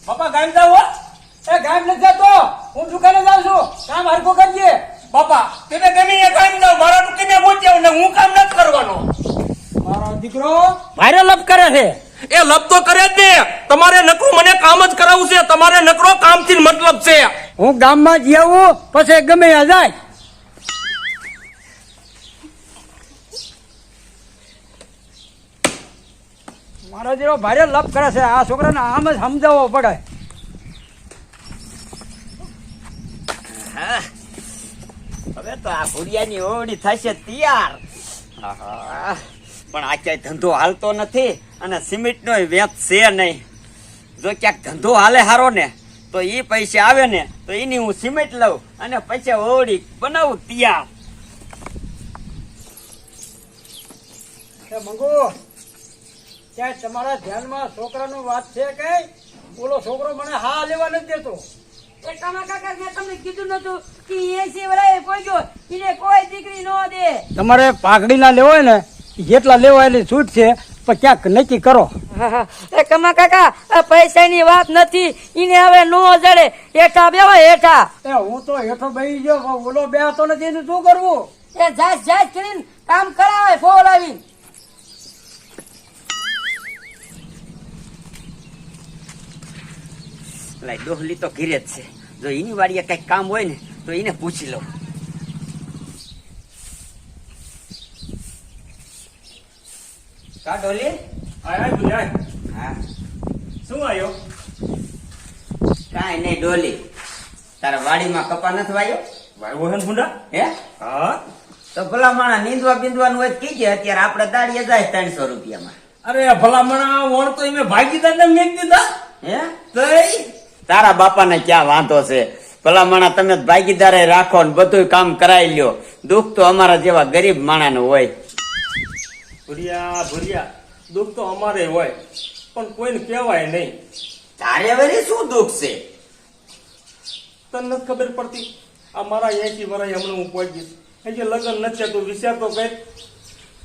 બાપા ગામ જાવ એ ગામ નથી જતો હું દુકાને જાઉં છું કામ હરકો કરજે બાપા તમે ગમે એ ગામ જાવ મારા દુકાને પહોંચ્યા ને હું કામ નથી કરવાનો મારો દીકરો ભારે લપ કરે છે એ લપ તો કરે જ ને તમારે નકરું મને કામ જ કરાવવું છે તમારે નકરો કામથી મતલબ છે હું ગામમાં જ આવું પછી ગમે ત્યાં જાય મારો જેવો ભારે લપ કરે છે આ છોકરાને આમ જ સમજાવવો પડે હવે તો આ ભુરિયાની ઓવડી થશે તૈયાર પણ આ ક્યાંય ધંધો હાલતો નથી અને સિમેન્ટ નો વેચ છે નહીં જો ક્યાંક ધંધો હાલે હારો ને તો એ પૈસા આવે ને તો એની હું સિમેન્ટ લઉં અને પછી ઓવડી બનાવું તૈયાર મંગુ ક્યાંય તમારા ધ્યાનમાં છોકરાનું વાત છે કઈ બોલો છોકરો મને હા લેવા નથી દેતો કાકા મેં તમને કીધું નતું કે 80 વરાય પહોંચ્યો એને કોઈ દીકરી ન દે તમારે પાઘડી ના લેવો હોય ને જેટલા લેવા એટલી છૂટ છે પણ ક્યાંક નક્કી કરો એ કમા કાકા આ પૈસાની વાત નથી એને હવે નો જડે હેઠા બેવા હેઠા એ હું તો હેઠો બેસી ગયો ઓલો બેહતો નથી એનું શું કરવું એ જાત કરીને કામ કરાવે ફોલ આવી ડોહલી તો ઘીરે જ છે જો એની વાડીએ કઈક કામ હોય ને તો એને પૂછી લઉં કા ડોલી આય બુજાય હા શું આયો કાંઈ નહીં ડોલી તારા વાડીમાં કપા નથી વાયો વાયો હે ભૂંડા હે હા તો ભલા માણા નીંદવા બિંદવાનું હોય કીજે અત્યારે આપણે દાડીએ જાય 300 રૂપિયામાં અરે ભલામણા વણ તો મેં ભાગીદાર ને મેક દીધા હે તઈ તારા બાપાને ક્યાં વાંધો છે ભલા માણા તમે ભાગીદારે રાખો ને બધું કામ કરાવી લ્યો દુઃખ તો અમારા જેવા ગરીબ માણાનું હોય ભુરિયા દુઃખ તો અમારે હોય પણ કોઈને કહેવાય નહીં તારે વળી શું દુઃખ છે તને નથી ખબર પડતી આ મારા 80 વર્ષ હમણાં હું પહોંચીશ હજી લગ્ન નથી તું વિચાર તો કઈ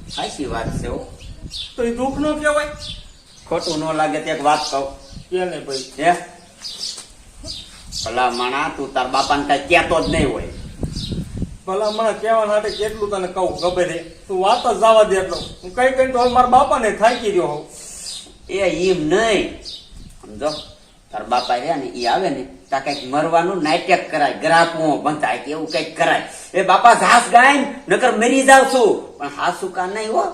સાચી વાત છે હો. તો એ દુઃખ નો કહેવાય ખોટું ન લાગે તો એક વાત કહું કે ને ભાઈ હે ભલા માણા તું તાર બાપાને કઈ કહેતો જ નહીં હોય ભલામણા કહેવા માટે કેટલું તને કહું ખબર હે તું વાત જ જવા દે એટલો હું કઈ કઈ તો મારા બાપાને થાકી રહ્યો હોઉં એ એમ નહીં સમજો તાર બાપા રહ્યા ને એ આવે ને તા કઈક મરવાનું નાટક કરાય ગ્રાહકો બંધાય કે એવું કઈક કરાય એ બાપા ઘાસ ગાય નકર મરી જાવ છું પણ હાસુ કા નહીં હો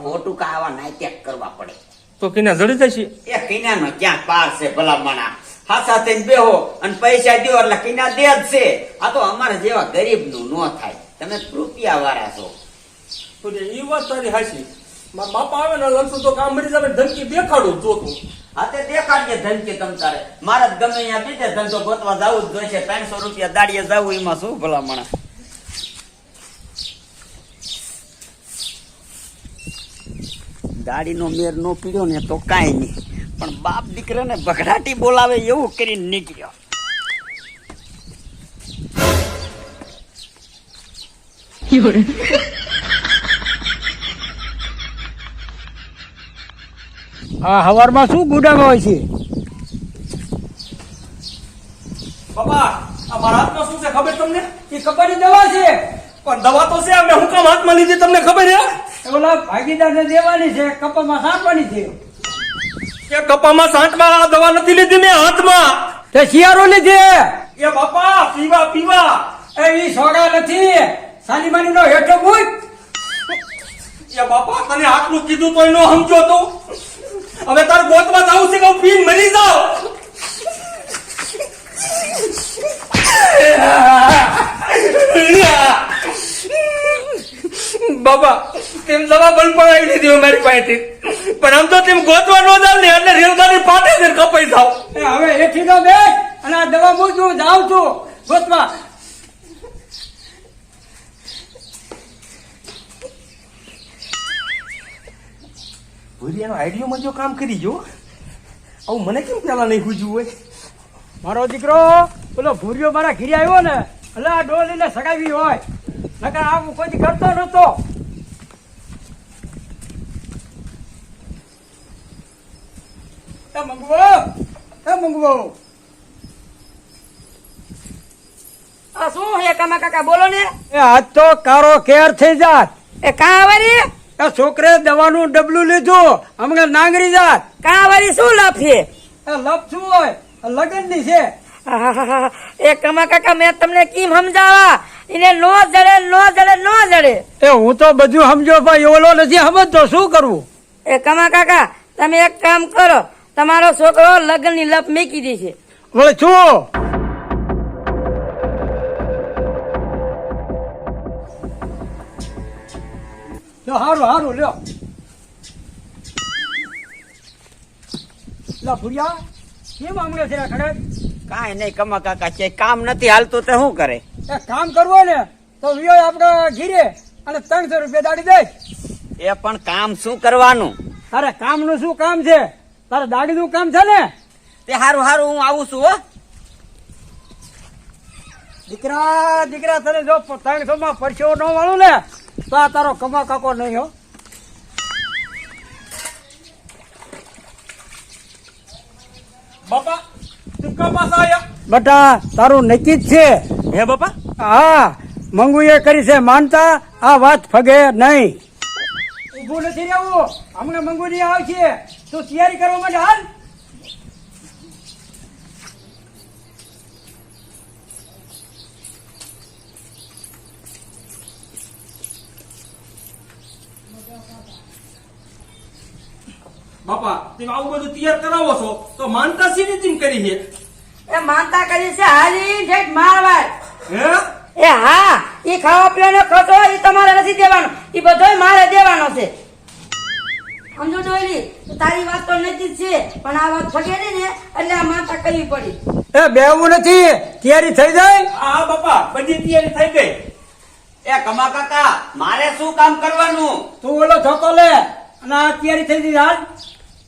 ખોટું કા આવા નાટક કરવા પડે તો કિના જડી જશે એ કિનાનો ક્યાં પાર છે ભલા માણા હાસા થઈને બેહો અને પૈસા દો એટલે કિના દે જ છે આ તો અમારા જેવા ગરીબ નું ન થાય તમે રૂપિયા વાળા છો તો એ વાત તારી હાસી મારા બાપા આવે ને લડશું તો કામ મરી જાવે ધમકી દેખાડું જોતું હા તે દેખાડજે ધનકી તમ તારે મારે જ ગમે અહીંયા બીજે ધંધો ગોતવા જવું જ જોઈશે 300 રૂપિયા દાડીએ જવું એમાં શું ભલા માણા દાડીનો મેર નો પીડ્યો ને તો કાંઈ નહીં પણ બાપ દીકરાને બગડાટી બોલાવે એવું કરીને નીકળ્યો આ હવારમાં શું ગુડામાં હોય છે બાપા આ મારા હાથમાં શું છે ખબર તમને એ કપાની દવા છે પણ દવા તો છે મેં હું કામ હાથમાં લીધી તમને ખબર હે ઓલા ભાગીદારને દેવાની છે કપામાં સાંટવાની છે કે કપામાં સાંટમાં આ દવા નથી લીધી મેં હાથમાં તે શિયાળો લીધે એ બાપા પીવા એ ઈ સોડા નથી સાલીમાની નો હેઠો મૂક એ બાપા તને આટલું કીધું તો એનો સમજો તો હવે તાર ગોતવા જાવું છે કે હું પીને મરી જાઉં બાબા તેમ દવા બંધ પડાવી લીધી હોય મારી પાસેથી પણ આમ તો તેમ ગોતવા ન જાવ ને એટલે રેલગાડી પાટે જ કપાઈ જાવ એ હવે એથી નો બેસ અને આ દવા મૂક હું જાઉં છું ગોતવા ભુરિયાનો આઈડિયોમાં જો કામ કરી જો આવું મને કેમ પેલા નહીં પૂછ્યું હોય મારો દીકરો પેલો ભૂરિયો મારા ઘીરે આવ્યો ને એટલે આ ડોલીને સગાવી હોય નકર આવું કોઈ કરતો નતો મંગવો એ મંગવો આ શું હે કમા કાકા બોલો ને. એ આજ તો કારો કેર થઈ જાત. એ કા વરી એ છોકરે દવાનું ડબલું લીધું હમણાં નાંગરી જાત. કા વરી શું લફે. એ લપ શું હોય લગન ની છે. આહાહાહા. એ કમા કાકા મેં તમને કેમ સમજાવા એને નો જડે. એ હું તો બધું સમજો પણ ઓલો નથી સમજતો શું કરવું. એ કમા કાકા તમે એક કામ કરો તમારો છોકરો લગ્ન ની લપ મેકી દે છે. વળે શું હારું લ્યો લા ભુરિયા કેમ આમળે છે ખડે. કાંઈ નહીં કમા કાકા છે કામ નથી હાલતું તો શું કરે. એ કામ કરવો ને તો વિયો આપણે ઘીરે અને 300 રૂપિયા દાડી દે. એ પણ કામ શું કરવાનું. તારે કામ નું શું કામ છે. તારે દાડી નું કામ છે ને. તે હારું હું આવું છું હો. દીકરા તને જો 300 માં પરસેવો ન વાળું ને તો આ તારો કમા કાકો નહીં હો. બાપા તું કા પાછા આયા. બટા તારું નક્કી જ છે. હે બાપા હા મંગુએ કરી છે માનતા આ વાત ફગે નહીં. ઉભું નથી રહેવું હમણાં મંગુ નહીં આવશે તું તૈયારી કરવા માટે હાલ. બાપા તમે આવું બધું તૈયાર કરાવો છો તો માનતા સીધી ટીમ કરી છે. એ માનતા કરી છે હાલી ઠેઠ મારવાડ. હે એ હા એ ખાવા પીવાનો ખર્ચો એ તમારે નથી દેવાનો એ બધો મારે દેવાનો છે. સમજો ડોયલી તારી વાત તો નથી જ છે પણ આ વાત ફગે નહીં ને એટલે આ માનતા કરવી પડી. એ બેવું નથી તૈયારી થઈ જાય. હા બાપા બધી તૈયારી થઈ ગઈ. એ કમા કાકા મારે શું કામ કરવાનું. તું ઓલો ધોકો લે અને આ તૈયારી થઈ ગઈ હાલ.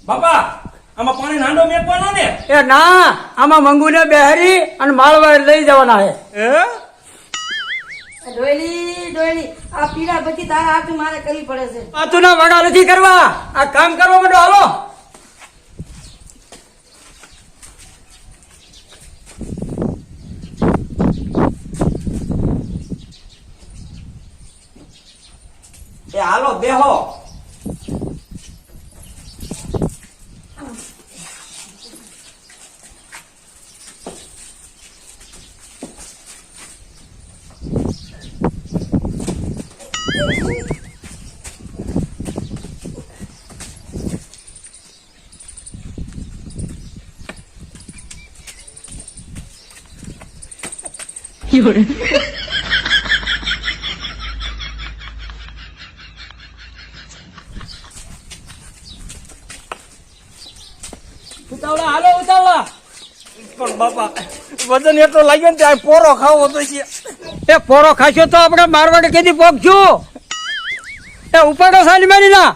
બાપા આમાં પાણી નાંડો મેકવાનો ને. એ ના આમાં મંગુને બેહરી અને માળવા લઈ જવાના છે. ડોયલી આ પીડા બધી તારા હાથ મારે કરવી પડે છે. પાછુના વડા નથી કરવા આ કામ કરવા માંડો હાલો. એ હાલો બેહો. ઉતાવળા હાલો ઉતાવળા. પણ બાપા વજન એટલો લાગ્યો ને ત્યાં પોરો ખાવો તો છે. એ પોરો ખાશો તો આપણે મારવાડે કેદી પોગશું. એ ઉપાડો સાલી મારી ના.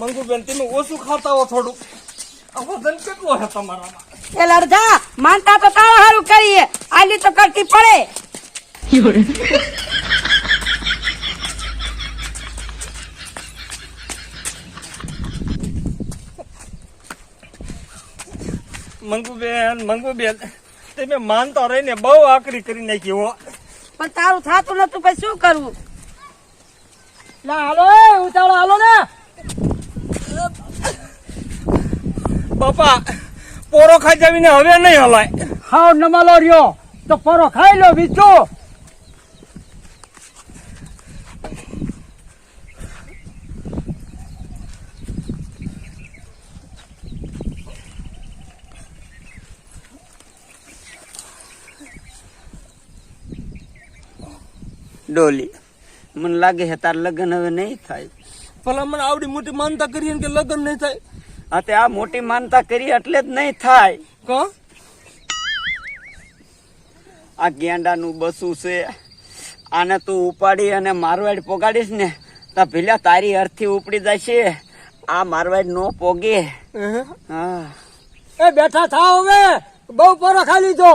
મંગુબેન તમે ઓછું ખાતા હો થોડું. આ વજન કેટલો છે તમારામાં. એ લડધા માનતા તો તારા હારું કરીએ આલી તો કરતી પડે. મંગુબેન તમે માનતા રહીને બહુ આકરી કરી નાખી હો. પણ તારું થાતું નતું પછી શું કરવું. ના હાલો ઉતાવળા હાલો ને. બાપા પોરો ખાઈ જાવીને હવે નહીં હલાય. હાવ નમાલો રહ્યો તો પોરો ખાઈ લો બીજું. ડોલી મને લાગે છે તાર લગ્ન હવે નહીં થાય. ભલા મને આવડી મોટી માનતા કરી કે લગ્ન નહીં થાય. હા તે આ મોટી માનતા કરી એટલે જ નહીં થાય. કા આ ગેંડાનું બસું છે આને તું ઉપાડી અને મારવાડ પોગાડીશ ને તો પેલા તારી અર્થી ઉપડી જશે. આ મારવાડ નો પોગે. હા એ બેઠા થાવ હવે બહુ પોરો ખાઈ લીધો.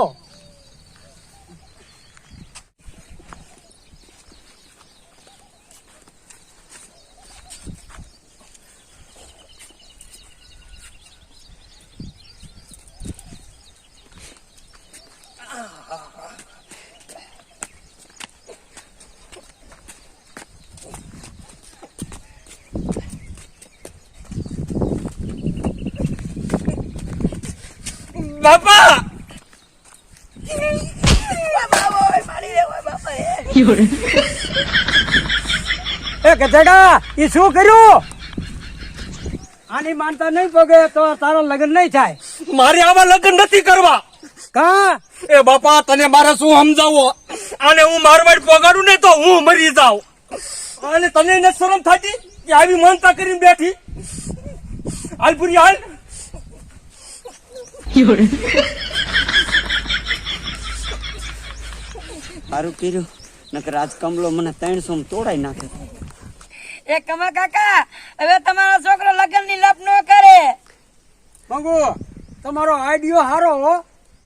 બાપા એ ગધેડા એ શું કર્યું? આની માનતા નહીં પગે તો તારો લગ્ન નહીં થાય. મારે આવા લગ્ન નથી કરવા. કા એ બાપા તને મારે શું સમજાવો? આને હું મારવાડ પગાડું ને તો હું મરી જાઉં. અને તને ન શરમ થતી કે આવી માનતા કરીને બેઠી? હાલ પૂરી હાલ. સારું કર્યું, નકર આજ કમલો મને 300 માં તોડાઈ નાખે. એ કમા કાકા, હવે તમારો છોકરો લગ્ન ની લપ ન કરે. મંગુ તમારો આઈડિયો હારો હો.